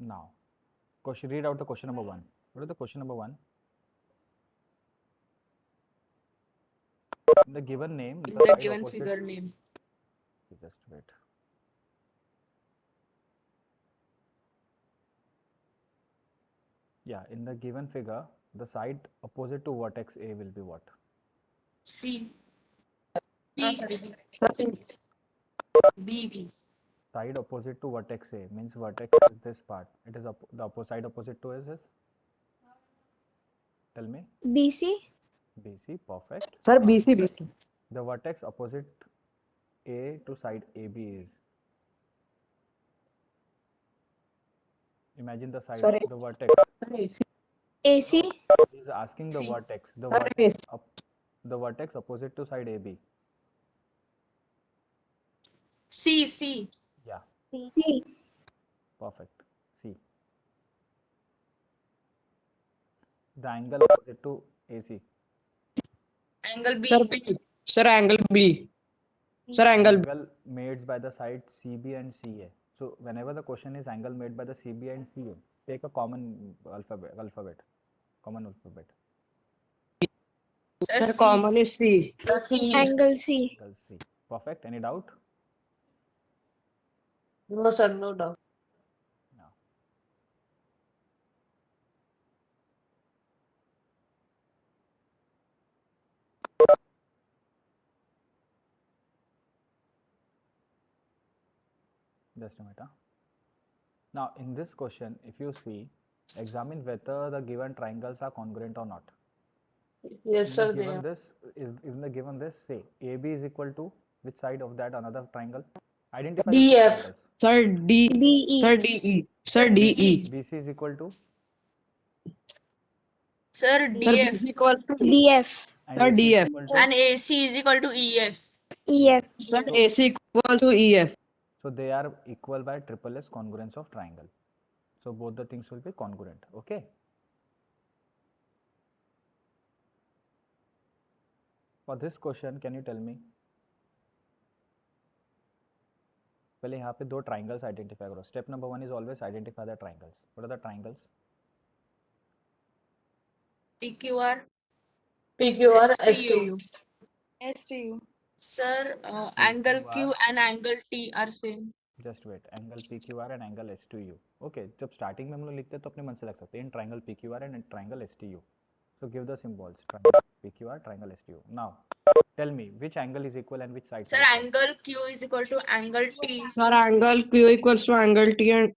Now, read out the question number 1. What is the question number 1? In the given name, In the the side given opposite. figure name. Just wait. Yeah, in the given figure, the side opposite to vertex A will be what? C. Sorry. B. Side opposite to vertex A means vertex is this part. It is the side opposite to is tell me. BC. BC, perfect. Sir, BC. The vertex opposite A to side AB is. Imagine the side, Sorry. the vertex. AC. He is asking the C. vertex. Sorry. The vertex opposite to side AB. C. Yeah, C. perfect. C. The angle opposite to AC. Angle B. Sir, B. Sir, angle B. Sir, angle B. Angle made by the side CB and CA. So whenever the question is angle made by the CB and CA, take a common alphabet. Common alphabet. Sir, Sir, C. common is C. Angle C. Angle C. Perfect. Any doubt? No, sir, no doubt. No. Just a minute. Now in this question, if you see, examine whether the given triangles are congruent or not. Yes, In the sir, they given are. this is in the given this, say AB is equal to which side of that another triangle? Identify the two DF. triangles. Sir, D. DE. Sir, DE. Sir, Sir, DE. BC is equal to Sir, Sir, DF. BC equals to DF. and Sir, AC is DF. equal to And AC is equal to EF. EF. Sir, So, AC equals to EF. so they are equal by triple S congruence of triangle. So both the things will be congruent. Okay. For this question, can you tell me? पहले यहाँ पे दो triangles identify करो. Step number 1 is always identify the triangles. What are the triangles? PQR. PQR, STU. STU. Sir, angle PQR. Q and angle T are same. Just wait. Angle PQR and angle STU. Okay. जब starting में हम लोग लिखते हैं तो अपने मन से लग सकते हैं. In triangle PQR and in triangle STU. So give the symbols. Triangle PQR, triangle STU. Now, tell me which angle is equal and which sides Sir, are equal. angle Q is equal to angle T. Sir, angle Q equals to angle T and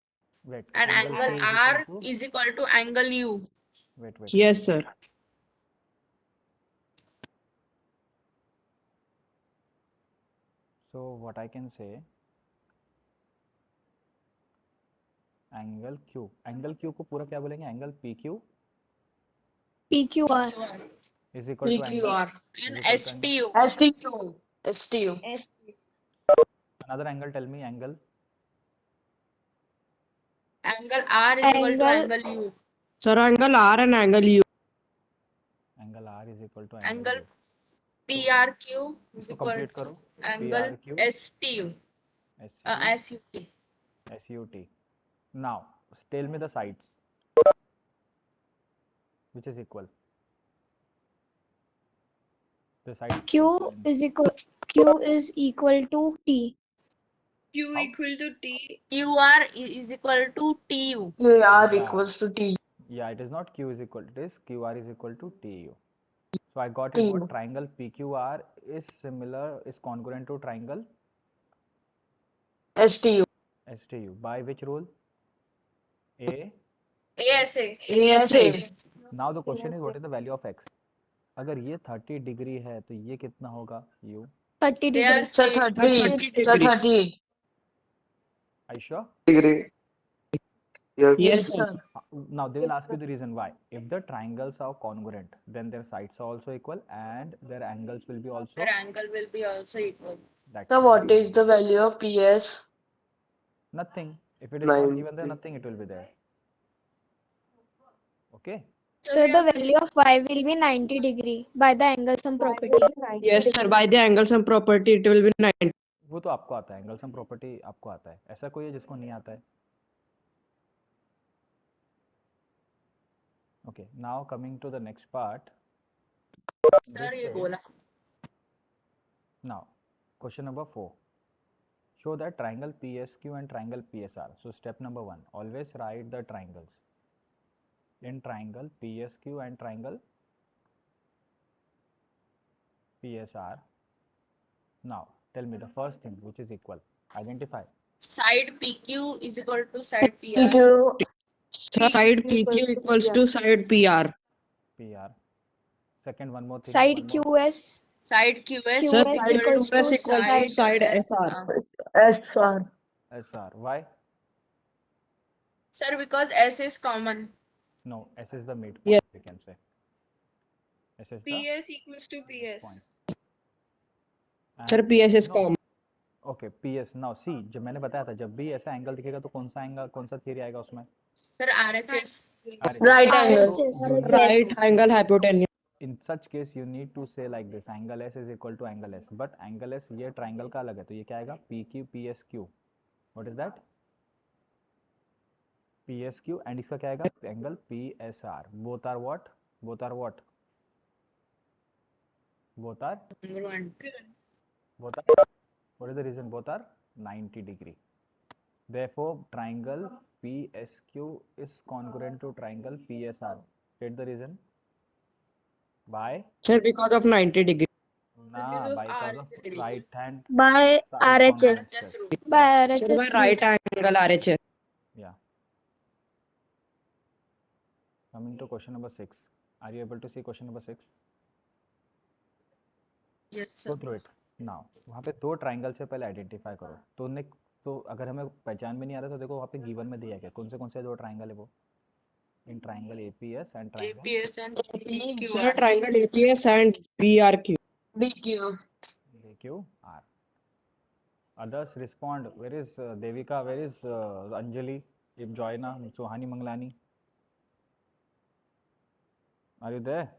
Wait. And angle K is R equal to. is equal to angle U. Wait. yes, sir. So what I can say, angle Q. Angle Q को पूरा क्या बोलेंगे? Angle PQ PQR. is equal to angle. PQR. And Is equal to angle. STU. STU. STU. Another angle. Tell me angle. Angle R is equal to Angle angle U. Sir, angle R and angle U. Angle R is equal to Angle U. PRQ is तो equal complete to करो. angle PRQ, STU. SU, SUT. SUT. Now tell me the sides. Which is equal? The sides. Q is equal to T. Q How? equal to T. QR is equal to TU. QR Yeah. equals to T. Yeah, it is not Q is equal. It is QR is equal to TU. So I got it. TU. What triangle PQR is congruent to triangle STU. STU. By which rule? A. ASA. ASA. Now the question is what is the value of x? अगर ये 30 degree है तो ये कितना होगा u? 30 They are degree. Sir, same. 30. Sir, 30. Are you sure? Degree. Yes. Yes, sir. Now they will ask you the reason why. If the triangles are congruent, then their sides are also equal and their angles will be also Their angle will be also equal. that. So, what is the value of PS? Nothing. If it is not given there, 90. nothing it will be there. Okay. So the value of Y will be 90 degree by the angle sum property. Yes, sir. By the angle sum property, it will be 90. वो तो आपको आता है, angle sum property आपको आता है. ऐसा कोई है जिसको नहीं आता है? Okay, now coming to the next part. Sir This ये says, बोला now question number 4. Show that triangle PSQ and triangle PSR. So step number 1, always write the triangles. In triangle PSQ and triangle PSR. Now tell me the first thing which is equal. Identify. side PQ is equal to side PR. PQ Sir, side PQ equals to side PR. PR. Second, one more thing. side one more. QS Side QS Sir, is QS side equal equals to QS equals to side side SR. SR. SR. Why? Sir, because S is common. No, S is the midpoint. Yes. We can say. S is the PS equals to PS. point. Sir, And PS is no, common. Okay PS now see जब मैंने बताया था जब भी ऐसा angle दिखेगा तो कौन सा एंगल कौन सा थियरी आएगा उसमें Sir, RHS. Right angle. RHS Right angle hypotenuse. In such case you need to say like this angle S is equal to angle S but angle S ये ट्राइंगल का अलग है तो ये क्या आएगा PQ PSQ what is that PSQ and इसका क्या आएगा angle PSR both are what both are what both are Congruent. both are what is the reason both are 90 degree therefore triangle PSQ is congruent to triangle PSR state the reason by Sir, because of 90 degree. nah of by cause of RHS. right hand by side RHS congruence RHS test. rule. by Sir, by RHS rule. right angle RHS. Yeah, coming to question number 6, are you able to see question number 6? Yes, Go sir. through it now. वहाँ पे दो triangle से पहले identify करो तो अगर हमें पहचान में नहीं आ रहा तो देखो वहाँ पे गिवन में दिया गया कौन से दो ट्राइंगल है वो in triangle APS and triangle APS and Sir, PQR. triangle APS and BRQ. BQR. Others respond. Where is Devika? Where is Anjali? If Joyna, Sohani Manglani. Are you there?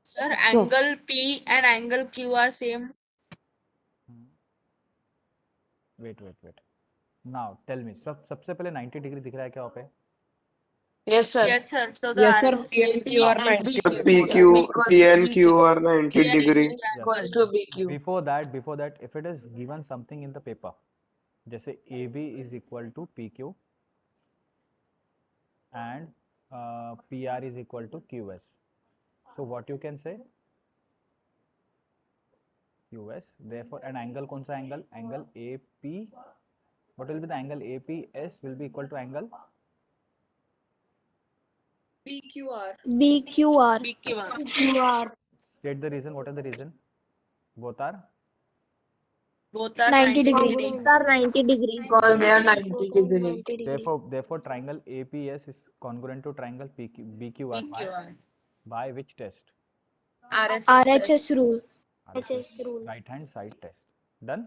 Sir, angle P and angle Q are same. Wait. Now tell me. सबसे पहले 90 degree दिख रहा है क्या वहाँ पे? Yes, sir. Yes, sir. So the Yes, sir, RHS P and Q are 90 degree. PQ, P and Q are 90 P and degree. Q are Equals to BQ. Before that, if it is given something in the paper, जैसे AB is equal to PQ and PR is equal to QS. So what you can say? QS. Therefore, an angle कौन सा angle? Angle AP. What will be the angle APS will be equal to angle PQR. BQR PQR. state the reason. What are the reason? Both are Both are 90 degree. degree. Both are 90 degree. Because they are 90 degree. therefore triangle APS is congruent to triangle BQR PQR. by which test? RHS RHS test. rule. Right hand side test. Done?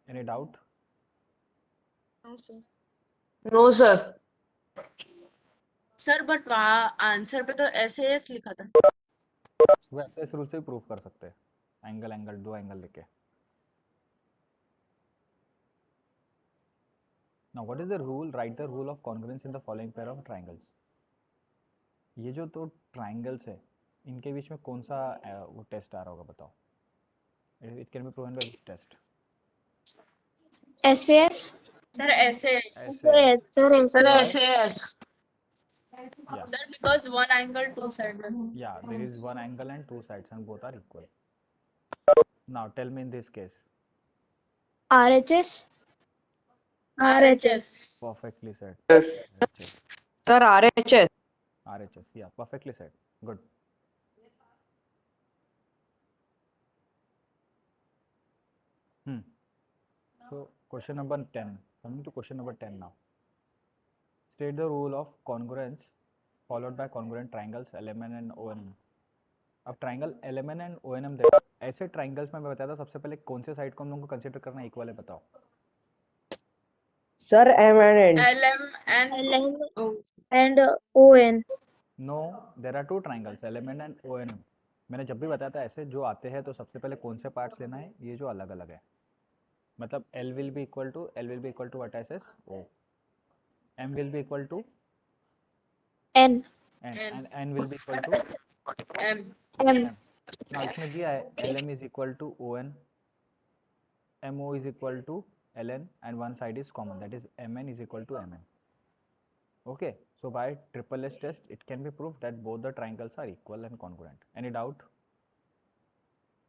Any doubt? No, sir. No, sir. Sir but वहाँ answer पे तो SAS लिखा था. वो ऐसे इस rule से भी प्रूव कर सकते हैं एंगल दो एंगल लेके now what is the rule write the rule of congruence in the following pair of triangles ये जो दो ट्राइंगल्स है इनके बीच में कौन सा वो टेस्ट आ रहा होगा बताओ it can be proven by which test SAS. Sir, SAS. SAS. Sir, Sir, SAS. SAS. yeah Sir, because one angle, two sides. yeah there is one angle and two sides and both are equal now tell me in this case RHS. RHS. perfectly said Yes. RHS. Sir, RHS. RHS yeah perfectly said good so question number 10 coming to question number 10 now state the rule of congruence followed by congruent triangles LMN and ONM अब triangle LMN and ONM देखो ऐसे triangles में मैं बताया था सबसे पहले कौन से साइड को हम लोगों को कंसीडर करना इक्वल है बताओ Sir, M and N. LM and O. And ON. No there are two triangles LMN and ONM मैंने जब भी बताया था ऐसे जो आते हैं तो सबसे पहले कौन से पार्ट्स लेना है ये जो अलग अलग है मतलब L will be equal to vertices O. M will be equal to N. N, N. and N will be equal to M. M. M. Now इसमें दिया है LM is equal to ON, MO is equal to LN, and one side is common, that is MN is equal to MN. Okay, so by triple S test it can be proved that both the triangles are equal and congruent. Any doubt?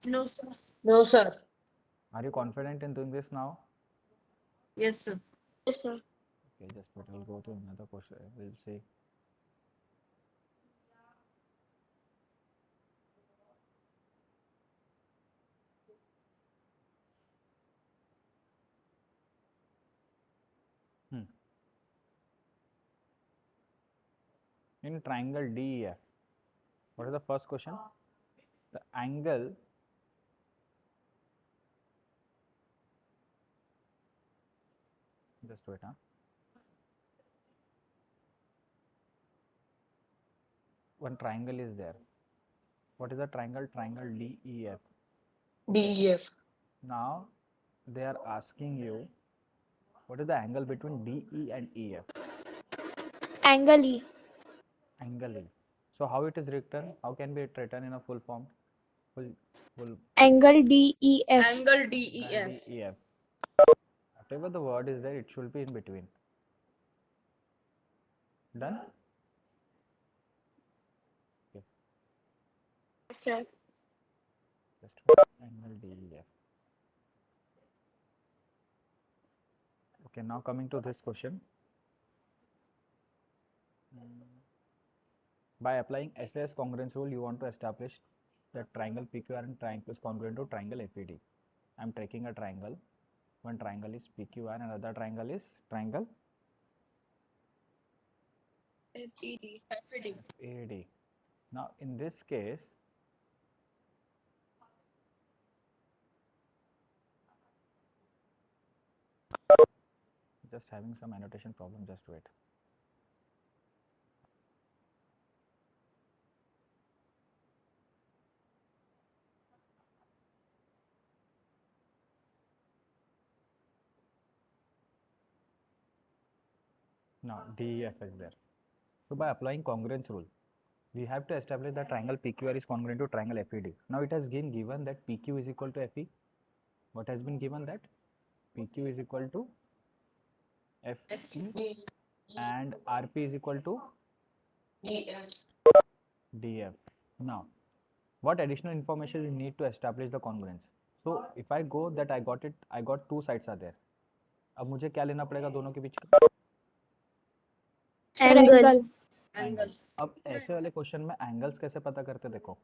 No, sir. No, sir. Are you confident in doing this now? Yes, sir. Yes, sir. Okay, just wait, I'll go to another question. We'll see. In triangle DEF, what is the first question? The angle just wait, one triangle is there. What is the triangle? Triangle DEF. DEF. Now they are asking you what is the angle between DE and EF? Angle E. Angle E. So how it is written? How can be it written in a full form? Full Angle DEF. Angle DEF. DEF. Whatever the word is there, it should be in between. Done? Okay. Yes, sir. Just wait. Angle DEF. Okay, now coming to this question. By applying SAS congruence rule, you want to establish that triangle PQR and triangle is congruent to triangle FED. I am taking a triangle. One triangle is PQR and another triangle is triangle FED. FED. FED. Now in this case, just having some annotation problem, just wait. Now DEF is there. So by applying congruence rule, we have to establish that triangle PQR is congruent to triangle FED. Now it has been given that PQ is equal to FE. What has been given? That PQ is equal to FE and RP is equal to DF. Now what additional information you need to establish the congruence? So if I go that I got two sides are there. अब मुझे क्या लेना पड़ेगा दोनों के बीच का? Angle. Angle. अब ऐसे वाले क्वेश्चन में एंगल्स कैसे पता करते? देखो,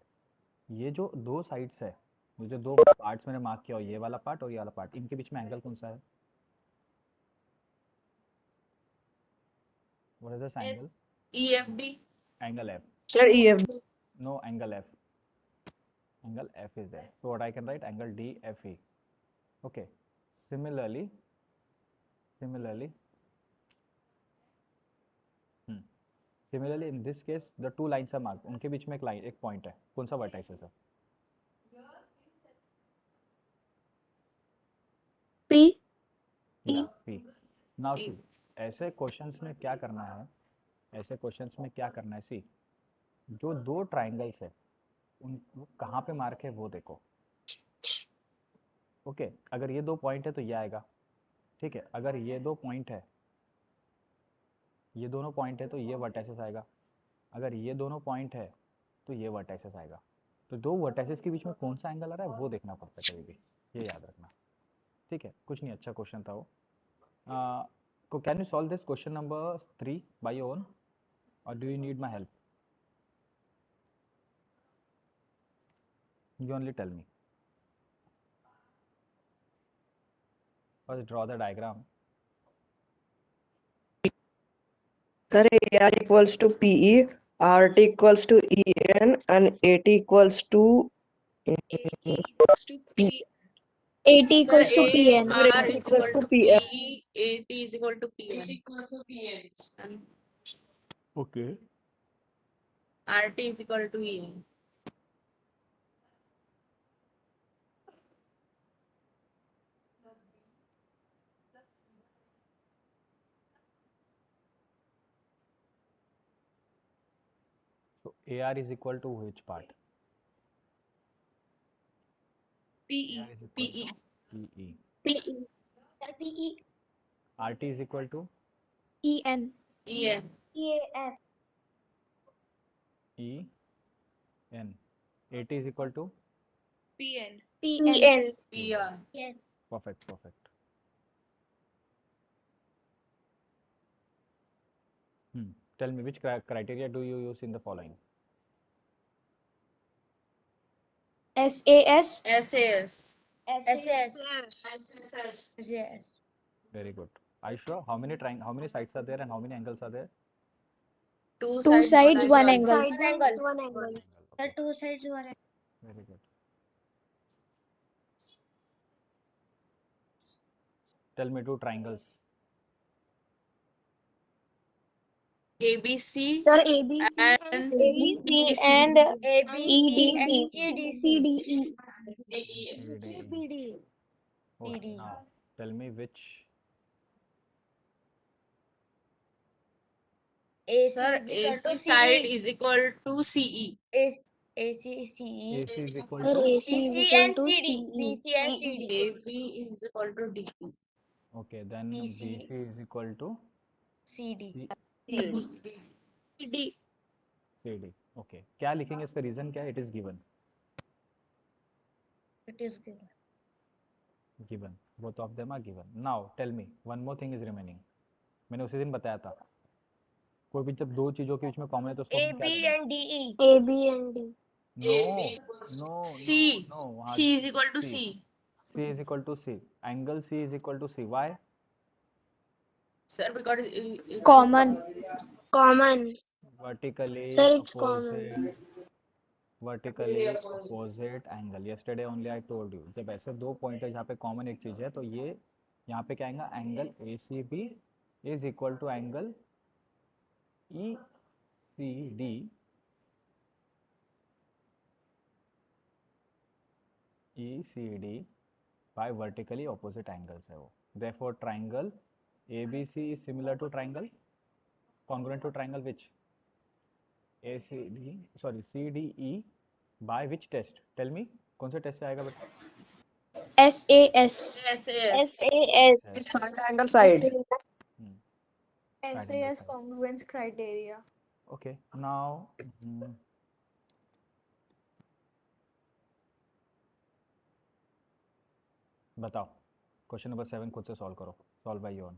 ये जो दो साइड्स है, ये जो दो पार्ट्स मैंने मार्क किया, ये वाला पार्ट और ये वाला पार्ट, इनके बीच में एंगल कौन सा है? What is this angle? EFD. Angle F. Sir, EF. No, angle F. Angle F is there. So what I can write? Angle DFE. Okay. Similarly, in this case, the two lines are marked. उनके बीच में एक point है. कौन सा vertices है? P. Yeah, P. Now P. see, ऐसे questions में क्या करना है? ऐसे क्वेश्चंस में क्या करना है? सी, जो दो ट्राइंगल्स है, उन वो कहाँ पे मार्क है वो देखो. ओके, अगर ये दो पॉइंट है तो ये आएगा. ठीक है, अगर ये दो पॉइंट है, ये दोनों पॉइंट है तो ये वर्टाइसिस आएगा. अगर ये दोनों पॉइंट है तो ये वर्टाइसिस आएगा. तो दो वर्टाइसिस के बीच में कौन सा एंगल आ रहा है वो देखना पड़ता है कभी भी, ये याद रखना. ठीक है, कुछ नहीं, अच्छा क्वेश्चन था वो. Can you solve this question number 3 by your own or do you need my help? You only tell me. First draw the diagram. Sir, AR equals to PE, RT equals to EN, and AT equals to AE equals to P. AT Sir, equals to PN. AR is equal to PE, AT is equal to PN, and Okay. RT is equal to EN. AR is equal to which part? PE. AR is equal PE. to PE. Sir, PE. RT is equal to EN. EN. EAF. EN. AT is equal to PN. PN. PR. perfect, perfect. Tell me which criteria do you use in the following? SAS. SAS. SAS. Very good. Are you sure? How many sides are there and how many angles are there? Two Two sides, one angle. angle. One angle. Okay. Two sides, one angle. Very good. Tell me two triangles. ABC Sir, ABC and ABC DC. and CDE. CDE. Okay, now tell me which Sir, AC side is equal to CE. AC is equal Sir, to. AC is equal to CE. AB is equal to DE. Okay, then BC is equal to CD. CD. CD. Okay. क्या लिखेंगे इसका reason क्या है? It is given. It is given. Given. Both of them are given. Now tell me one more thing is remaining. मैंने उसी दिन बताया था. कोई भी जब दो चीजों के बीच में कॉमन है तो उसको हम क्या AB करेंगे? and DE. AB and D. No, C. no. C is equal to C. C. C is equal to C. Angle C is equal to C. Why? Sir, because it is Common. Common. Vertically Sir, it's opposite. common. Vertically opposite angle. yesterday only I told you जब ऐसे दो point है जहाँ पे common एक चीज है तो ये यहाँ पे क्या आएगा? Angle ACB is equal to angle ECD by vertically opposite angles है वो. therefore triangle ABC is similar to triangle congruent to triangle which ACD sorry CDE by which test? Tell me कौन से टेस्ट से आएगा बेटा? SAS. SAS. SAS. Side angle side. SAS congruence criteria. Okay, now बताओ question number 7 खुद से solve करो. Solve by your.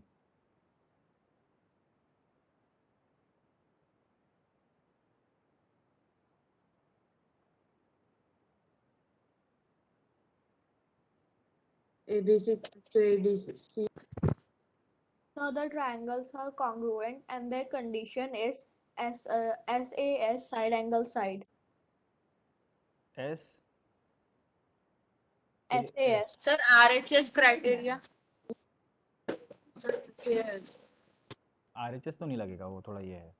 ABC to ADC. So the triangles are congruent and their condition is SAS side angle side. S SAS. Sir, RHS criteria. Yes. RHS तो नहीं लगेगा वो थोड़ा ये है.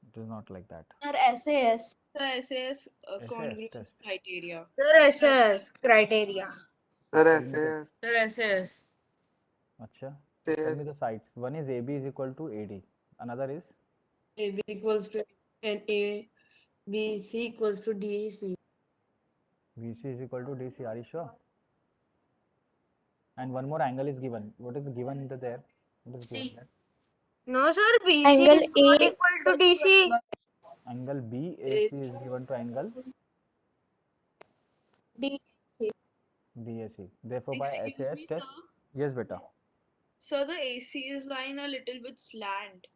It is not like that. Sir, SAS. The SAS SAS congruence test. criteria. Sir, SAS criteria. Tell me the- Sir, SAS. अच्छा. Tell me the sides. One is AB is equal to AD. Another is AB equals to and ABC equals to DEC. VC is equal to DC. Are you sure? And one more angle is given. What is given there? What is given C. there? No, sir, BC angle is not equal to DC. Angle BAC is given to angle D. DAC. Therefore, by Excuse SAS me, test. sir. Yes, beta. So the AC is lying a little bit slant.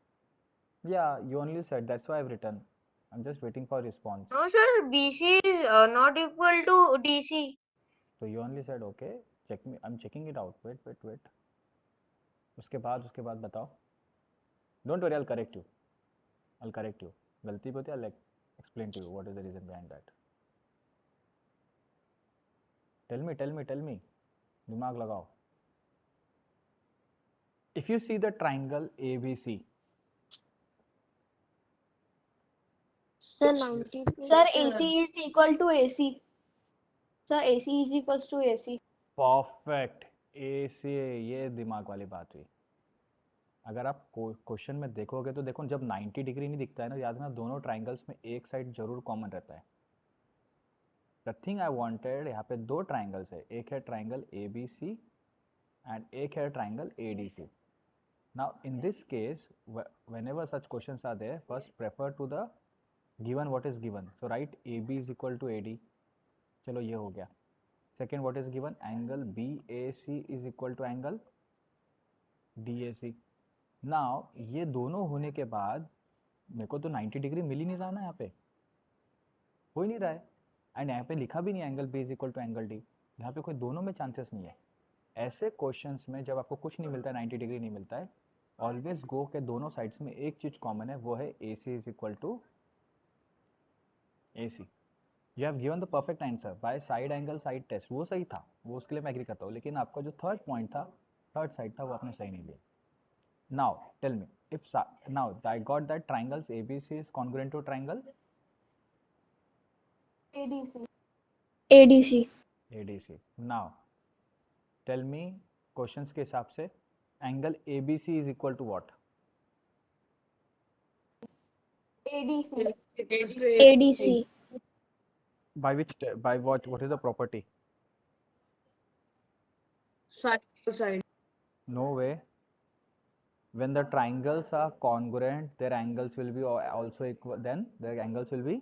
Yeah, you only said. That's why I've written. I'm just waiting for response. No, sir, BC is not equal to DC. So you only said okay. Check me. I'm checking it out. Wait. उसके बाद बताओ. Don't worry, I'll correct you. गलती होती है, I'll explain to you what is the reason behind that. Tell me. दिमाग लगाओ. If you see the triangle ABC. Sir, 90. Sir, AC is equal to AC. Sir, AC is equals to AC. Perfect. AC ये दिमाग वाली बात हुई. अगर आप question में देखोगे तो देखो, जब 90 डिग्री नहीं दिखता है ना, याद रखना दोनों ट्राइंगल्स में एक साइड जरूर कॉमन रहता है। द थिंग आई वांटेड, यहाँ पे दो ट्राइंगल्स है, एक है triangle A B C and एक है triangle A D C. Now in this case whenever such questions are there, first prefer to the given what is given, so write AB is equal to AD, चलो ये हो गया। Second what is given, angle BAC is equal to angle DAC। Now ये दोनों होने के बाद मेरे को तो 90 डिग्री मिल ही नहीं रहा ना, यहाँ पे हो ही नहीं रहा है, एंड यहाँ पे लिखा भी नहीं angle B is equal to angle D, यहाँ पे कोई दोनों में चांसेस नहीं है। ऐसे क्वेश्चंस में जब आपको कुछ नहीं मिलता है, 90 डिग्री नहीं मिलता है, ऑलवेज गो के दोनों साइड्स में एक चीज कॉमन है, वो है AC is equal to AC। You have given the perfect answer by side angle side test, वो सही था, वो उसके लिए मैं एग्री करता हूँ, लेकिन आपका जो थर्ड पॉइंट था, थर्ड साइड था, वो आपने सही नहीं लिया। Now tell me if now I got that triangles ABC is congruent to triangle ADC. ADC. ADC। Now tell me questions के हिसाब से angle ABC is equal to what? ADC. ADC. By which by what is the property? Side to side. No way. When the triangles are congruent, their angles will be also equal, then their angles will be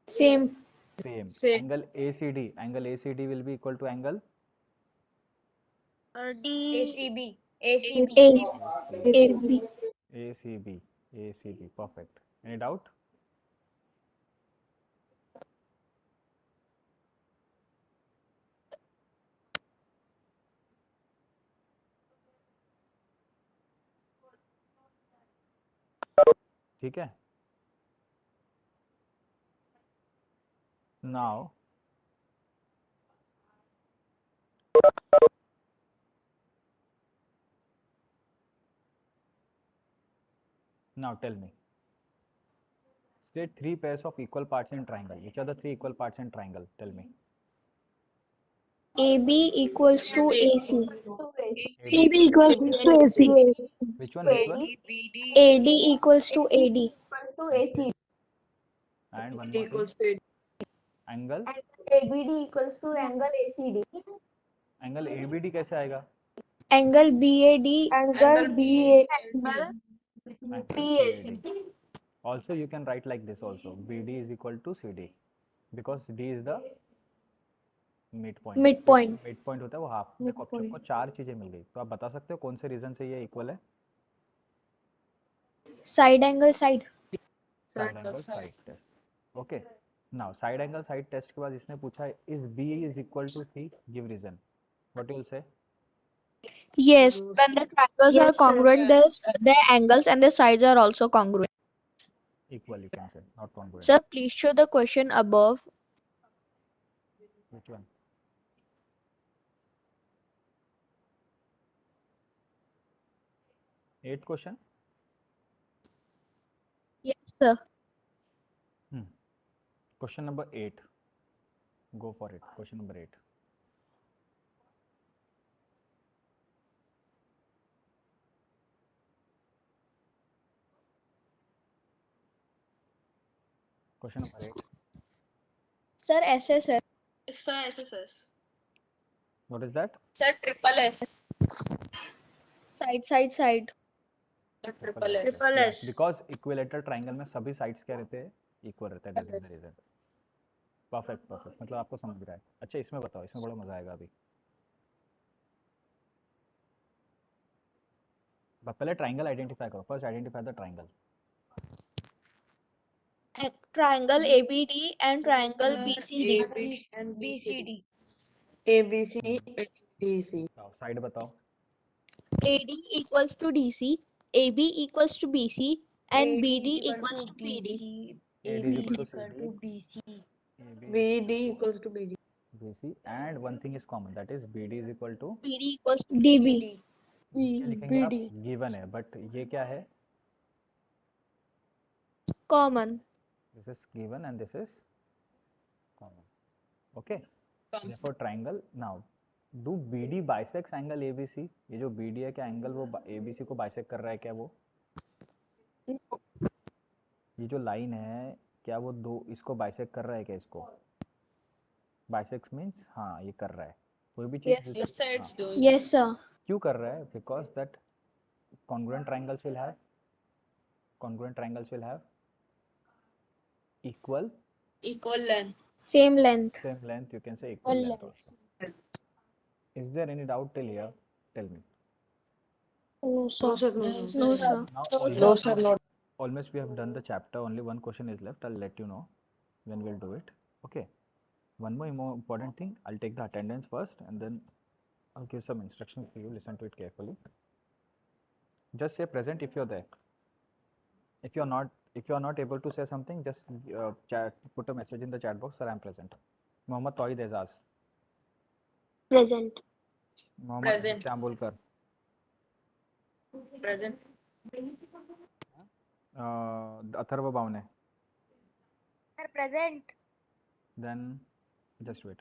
Same. same. Same. Angle ACD will be equal to angle ACB. AC. AB. ACB, perfect. Any doubt? ठीक है। Now tell me, state three pairs of equal parts in triangle. Which are the three equal parts in triangle? Tell me. AB equals to AC. AB equals to AC. Which one? Which one? AD equals to AD. To AC. And one more thing. Equals to Angle ABD equals to angle ACD. Angle ABD कैसे आएगा? Angle BAD. Angle BAD. Angle BAC. BAD. Also you can write like this also, BD is equal to CD, because D is the midpoint. Midpoint. Midpoint होता है वो half. देखो अब सबको चार चीजें मिल गई, तो आप बता सकते हो कौन से रीजन से ये इक्वल है? Side angle side. Side angle side test. Okay, now side angle side test के बाद इसने पूछा है is B is equal to C, give reason. What you will say? Yes, when the triangles are congruent, their angles and their sides are also congruent. Equal, you can say, not congruent. Sir, please show the question above. Which one? Eight question. Yes, sir. Question number 8. Go for it. Question number 8. Question number 8. Sir, SSS. Sir, SSS. What is that? Sir, triple S. Side. Triple S. Triple Yes, S. because equilateral triangle में सभी sides क्या रहते हैं? Equal रहते हैं. That is the reason. Perfect. मतलब आपको समझ रहा है। अच्छा इसमें बताओ, इसमें बड़ा मजा आएगा अभी। पहले ट्राइंगल आइडेंटिफाई करो। First identify the triangle. Triangle ABD and triangle BCD. ABD and BCD. ABC and DC. Side बताओ। AD equals to DC, AB equals to BC, and BD equals to PD. AD is equal to CD. BD equals to BD. BC and one thing is common, that is BD is equal to PD equals to DB. नीचे लिखेंगे आप given है, but ये क्या है? common. This is given and this is common. Okay. Therefore triangle. Now do BD bisects angle ABC? ये जो BD है क्या एंगल वो ABC को बाइसेक्ट कर रहा है क्या वो? ये जो लाइन है क्या वो दो इसको बाइसेक्ट कर रहा है क्या इसको? बाइसेक्स मीन्स हाँ ये कर रहा है कोई भी चीज Yes. Both sides हाँ doing. Yes, sir. क्यों कर रहा है? Because that congruent triangles will have equal Equal length. Same length. same length, you can say equal length also. Is there any doubt till here? Tell me. No, No, sir. sir, no, No, no. No, sir. sir. Now No, sir, not. almost we have done the chapter, only one question is left. I'll let you know when we'll do it. Okay, one more important thing, I'll take the attendance first and then I'll give some instructions for you. Listen to it carefully. Just say present if you're there. If you're not able to say something, just put a message in the chat box, sir, I'm present. Mohammad Tawhid Ezaz. Present. Mohammad Present. Shambulkar. Present. Atharva Bhavne. Sir, present. Then just wait.